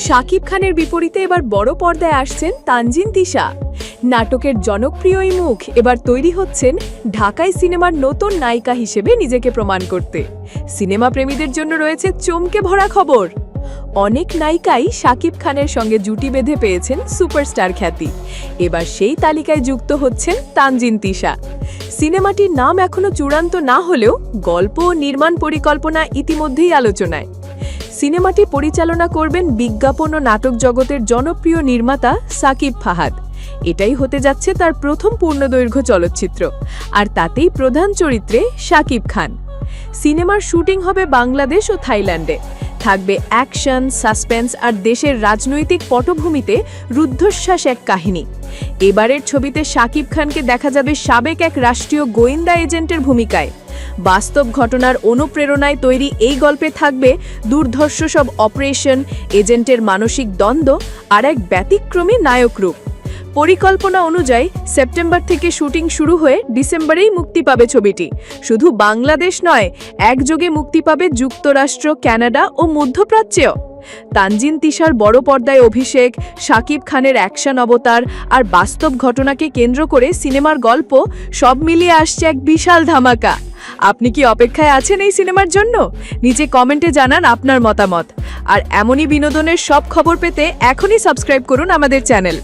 শাকিব খানের বিপরীতে এবার বড় পর্দায় আসছেন তানজিন তিশা। নাটকের জনপ্রিয় এই মুখ এবার তৈরি হচ্ছেন ঢাকাই সিনেমার নতুন নায়িকা হিসেবে নিজেকে প্রমাণ করতে। সিনেমা প্রেমীদের জন্য রয়েছে চমকে ভরা খবর। অনেক নায়িকাই শাকিব খানের সঙ্গে জুটি বেঁধে পেয়েছেন সুপারস্টার খ্যাতি। এবার সেই তালিকায় যুক্ত হচ্ছেন তানজিন তিশা। সিনেমাটির নাম এখনো চূড়ান্ত না হলেও গল্প ও নির্মাণ পরিকল্পনা ইতিমধ্যেই আলোচনায়। সিনেমাটি পরিচালনা করবেন বিজ্ঞাপন ও নাটক জগতের জনপ্রিয় নির্মাতা সাকিব ফাহাদ। এটাই হতে যাচ্ছে তার প্রথম পূর্ণদৈর্ঘ্য চলচ্চিত্র, আর তাতেই প্রধান চরিত্রে শাকিব খান। সিনেমার শুটিং হবে বাংলাদেশ ও থাইল্যান্ডে। থাকবে অ্যাকশন, সাসপেন্স আর দেশের রাজনৈতিক পটভূমিতে রুদ্ধশ্বাস এক কাহিনী। এবারের ছবিতে শাকিব খানকে দেখা যাবে সাবেক এক রাষ্ট্রীয় গোয়েন্দা এজেন্টের ভূমিকায়। বাস্তব ঘটনার অনুপ্রেরণায় তৈরি এই গল্পে থাকবে দুর্ধর্ষ সব অপারেশন, এজেন্টের মানসিক দ্বন্দ্ব আর এক ব্যতিক্রমী নায়ক রূপ। পরিকল্পনা অনুযায়ী সেপ্টেম্বর থেকে শুটিং শুরু হয়ে ডিসেম্বরেই মুক্তি পাবে ছবিটি। শুধু বাংলাদেশ নয়, একযোগে মুক্তি পাবে যুক্তরাষ্ট্র, কানাডা ও মধ্যপ্রাচ্যেও। তানজিন তিশার বড় পর্দায় অভিষেক, শাকিব খানের অ্যাকশন অবতার আর বাস্তব ঘটনাকে কেন্দ্র করে সিনেমার গল্প, সব মিলিয়ে আসছে এক বিশাল ধামাকা। আপনি কি অপেক্ষায় আছেন এই সিনেমার জন্য? নিচে কমেন্টে জানান আপনার মতামত। আর এমনই বিনোদনের সব খবর পেতে এখনই সাবস্ক্রাইব করুন আমাদের চ্যানেল।